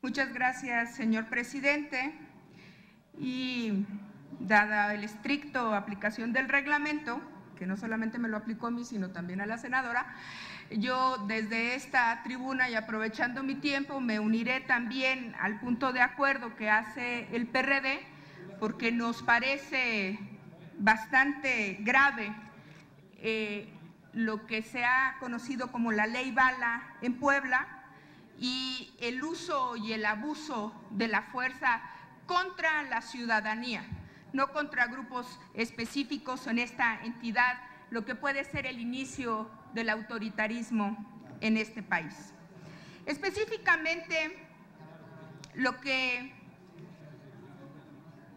Muchas gracias, señor presidente. Y dada el estricto aplicación del reglamento, que no solamente me lo aplicó a mí, sino también a la senadora, yo desde esta tribuna y aprovechando mi tiempo me uniré también al punto de acuerdo que hace el PRD, porque nos parece bastante grave lo que se ha conocido como la ley Bala en Puebla y el uso y el abuso de la fuerza contra la ciudadanía, no contra grupos específicos en esta entidad, lo que puede ser el inicio del autoritarismo en este país. Específicamente, lo que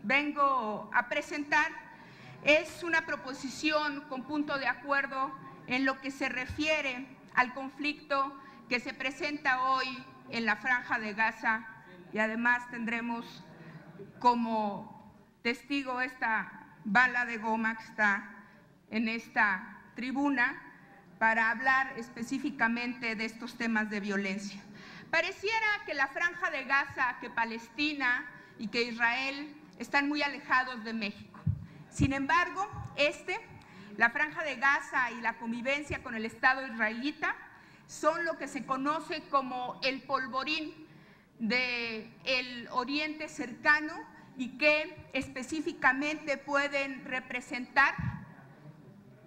vengo a presentar es una proposición con punto de acuerdo en lo que se refiere al conflicto que se presenta hoy en la Franja de Gaza, y además tendremos como testigo esta bala de goma que está en esta tribuna para hablar específicamente de estos temas de violencia. Pareciera que la Franja de Gaza, que Palestina y que Israel están muy alejados de México. Sin embargo, la Franja de Gaza y la convivencia con el Estado israelita son lo que se conoce como el polvorín del Oriente cercano y que específicamente pueden representar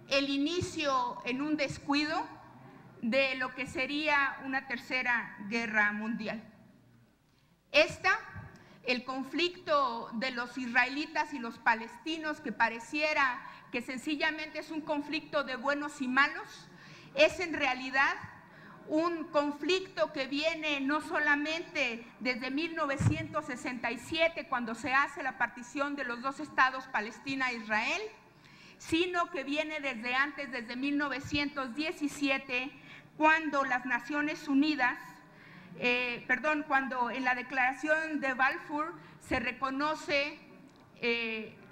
el inicio en un descuido de lo que sería una tercera guerra mundial. El conflicto de los israelitas y los palestinos, que pareciera que sencillamente es un conflicto de buenos y malos, es en realidad un conflicto que viene no solamente desde 1967, cuando se hace la partición de los dos estados Palestina e Israel, sino que viene desde antes, desde 1917, cuando las Naciones Unidas, cuando en la Declaración de Balfour se reconoce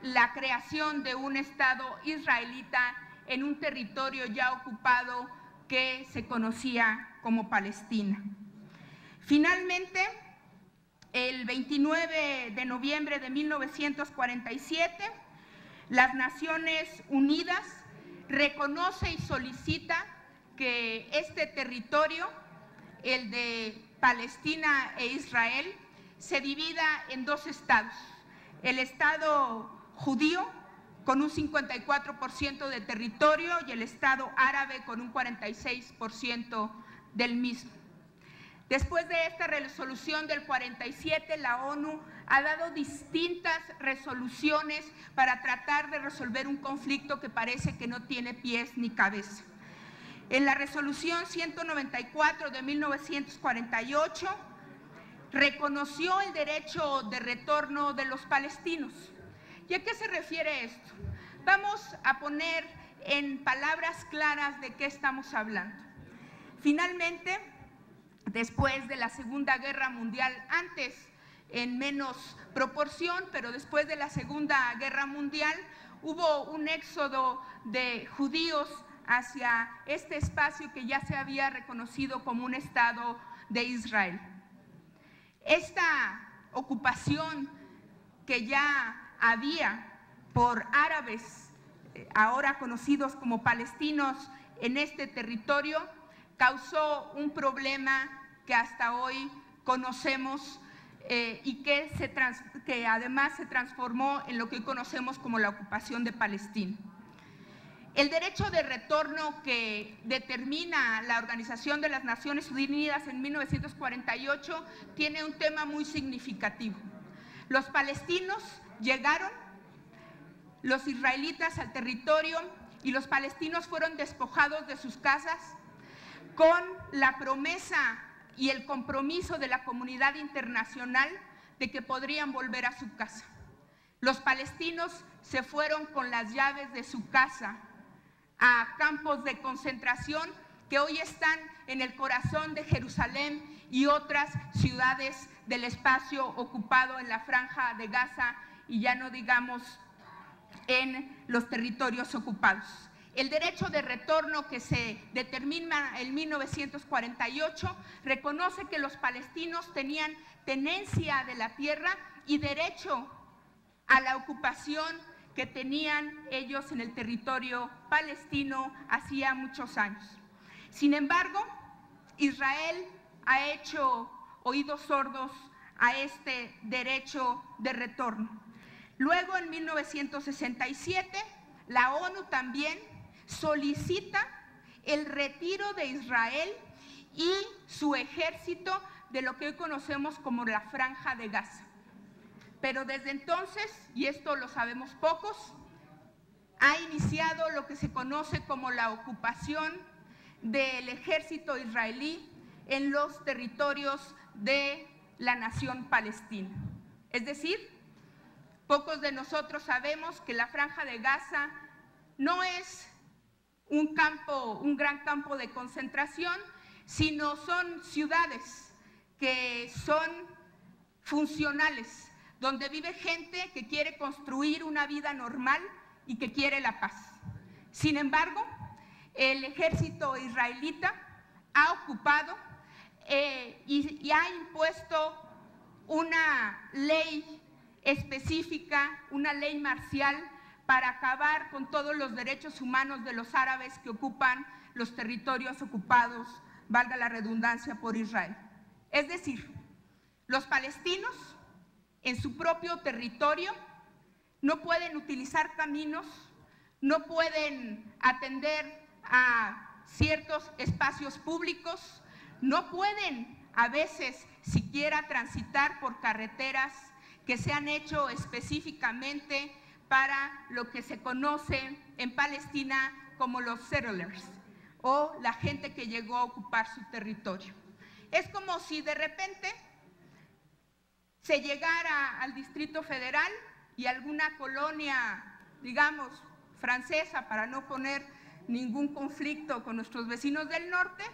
la creación de un Estado israelita en un territorio ya ocupado que se conocía como Palestina. Finalmente, el 29 de noviembre de 1947, las Naciones Unidas reconoce y solicita que este territorio, el de Palestina e Israel, se divida en dos estados: el Estado judío, con un 54% de territorio, y el Estado árabe con un 46% del mismo. Después de esta resolución del 47, la ONU ha dado distintas resoluciones para tratar de resolver un conflicto que parece que no tiene pies ni cabeza. En la resolución 194 de 1948 reconoció el derecho de retorno de los palestinos. ¿Y a qué se refiere esto? Vamos a poner en palabras claras de qué estamos hablando. Finalmente, después de la Segunda Guerra Mundial, antes en menos proporción, pero después de la Segunda Guerra Mundial, hubo un éxodo de judíos hacia este espacio que ya se había reconocido como un Estado de Israel. Esta ocupación que ya había por árabes, ahora conocidos como palestinos, en este territorio, causó un problema que hasta hoy conocemos y que además se transformó en lo que hoy conocemos como la ocupación de Palestina. El derecho de retorno que determina la Organización de las Naciones Unidas en 1948 tiene un tema muy significativo. Los palestinos llegaron, los israelitas al territorio, y los palestinos fueron despojados de sus casas con la promesa y el compromiso de la comunidad internacional de que podrían volver a su casa. Los palestinos se fueron con las llaves de su casa a campos de concentración que hoy están en el corazón de Jerusalén y otras ciudades del espacio ocupado en la Franja de Gaza, y ya no digamos en los territorios ocupados. El derecho de retorno, que se determina en 1948, reconoce que los palestinos tenían tenencia de la tierra y derecho a la ocupación que tenían ellos en el territorio palestino hacía muchos años. Sin embargo, Israel ha hecho oídos sordos a este derecho de retorno. Luego, en 1967, la ONU también solicita el retiro de Israel y su ejército de lo que hoy conocemos como la Franja de Gaza. Pero desde entonces, y esto lo sabemos pocos, ha iniciado lo que se conoce como la ocupación del ejército israelí en los territorios de la nación palestina. Es decir, pocos de nosotros sabemos que la Franja de Gaza no es un gran campo de concentración, sino son ciudades que son funcionales, donde vive gente que quiere construir una vida normal y que quiere la paz. Sin embargo, el ejército israelita ha ocupado y ha impuesto una ley específica, una ley marcial, para acabar con todos los derechos humanos de los árabes que ocupan los territorios ocupados, valga la redundancia, por Israel. Es decir, los palestinos en su propio territorio no pueden utilizar caminos, no pueden atender a ciertos espacios públicos, no pueden a veces siquiera transitar por carreteras que se han hecho específicamente para lo que se conoce en Palestina como los settlers, o la gente que llegó a ocupar su territorio. Es como si de repente se llegara al Distrito Federal y alguna colonia, digamos, francesa, para no poner ningún conflicto con nuestros vecinos del norte,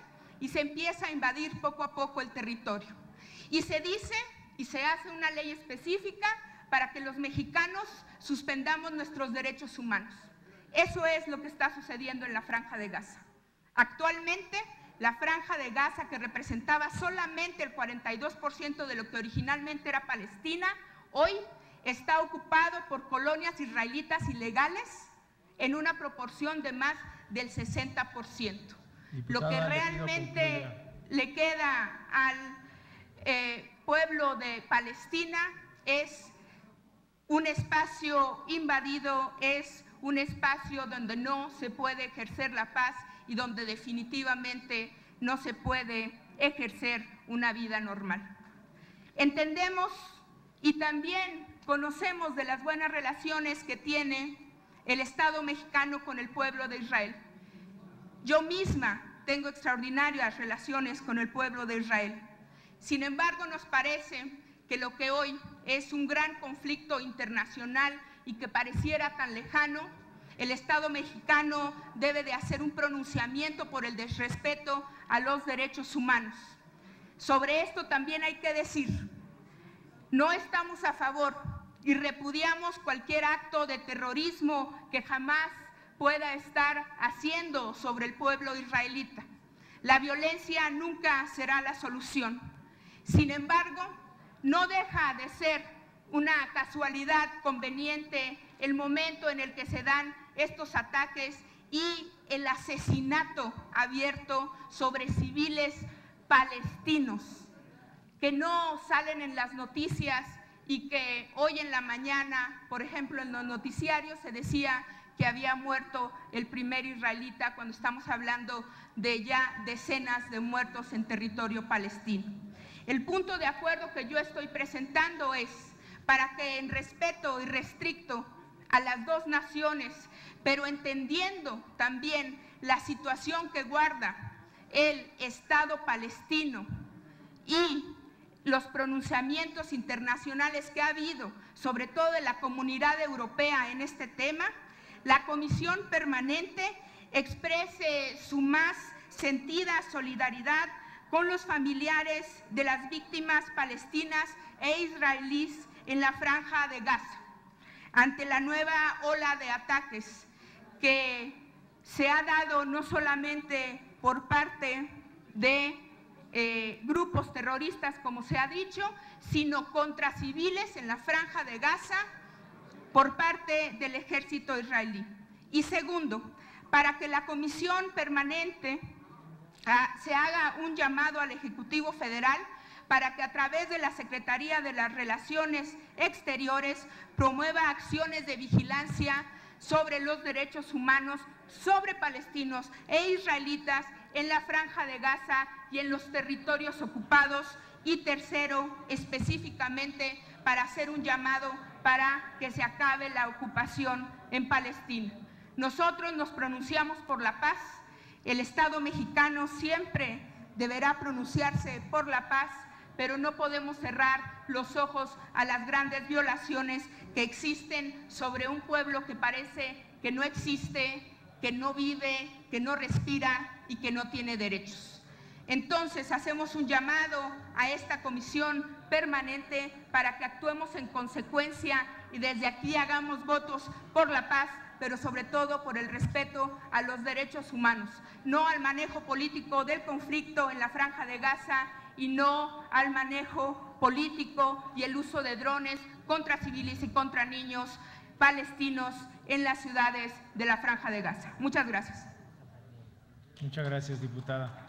y se empieza a invadir poco a poco el territorio. Y se dice y se hace una ley específica para que los mexicanos suspendamos nuestros derechos humanos. Eso es lo que está sucediendo en la Franja de Gaza. Actualmente, la Franja de Gaza, que representaba solamente el 42% de lo que originalmente era Palestina, hoy está ocupado por colonias israelitas ilegales en una proporción de más del 60%. Lo que realmente le queda al pueblo de Palestina es un espacio invadido, es un espacio donde no se puede ejercer la paz y donde definitivamente no se puede ejercer una vida normal. Entendemos y también conocemos de las buenas relaciones que tiene el Estado mexicano con el pueblo de Israel. Yo misma tengo extraordinarias relaciones con el pueblo de Israel. Sin embargo, nos parece que lo que hoy es un gran conflicto internacional y que pareciera tan lejano, el Estado mexicano debe de hacer un pronunciamiento por el desrespeto a los derechos humanos. Sobre esto también hay que decir, no estamos a favor y repudiamos cualquier acto de terrorismo que jamás pueda estar haciendo sobre el pueblo israelita. La violencia nunca será la solución. Sin embargo, no deja de ser una casualidad conveniente el momento en el que se dan estos ataques y el asesinato abierto sobre civiles palestinos que no salen en las noticias y que hoy en la mañana, por ejemplo, en los noticiarios se decía que había muerto el primer israelita, cuando estamos hablando de ya decenas de muertos en territorio palestino. El punto de acuerdo que yo estoy presentando es para que, en respeto irrestricto a las dos naciones, pero entendiendo también la situación que guarda el Estado palestino y los pronunciamientos internacionales que ha habido, sobre todo de la comunidad europea en este tema, la Comisión Permanente exprese su más sentida solidaridad con los familiares de las víctimas palestinas e israelíes en la Franja de Gaza, ante la nueva ola de ataques que se ha dado no solamente por parte de grupos terroristas, como se ha dicho, sino contra civiles en la Franja de Gaza por parte del ejército israelí. Y segundo, para que la Comisión Permanente se haga un llamado al Ejecutivo Federal para que a través de la Secretaría de las Relaciones Exteriores promueva acciones de vigilancia sobre los derechos humanos, sobre palestinos e israelitas en la Franja de Gaza y en los territorios ocupados. Y tercero, específicamente para hacer un llamado para que se acabe la ocupación en Palestina. Nosotros nos pronunciamos por la paz. El Estado mexicano siempre deberá pronunciarse por la paz, pero no podemos cerrar los ojos a las grandes violaciones que existen sobre un pueblo que parece que no existe, que no vive, que no respira y que no tiene derechos. Entonces, hacemos un llamado a esta comisión permanente para que actuemos en consecuencia y desde aquí hagamos votos por la paz, pero sobre todo por el respeto a los derechos humanos, no al manejo político del conflicto en la Franja de Gaza y no al manejo político y el uso de drones contra civiles y contra niños palestinos en las ciudades de la Franja de Gaza. Muchas gracias. Muchas gracias, diputada.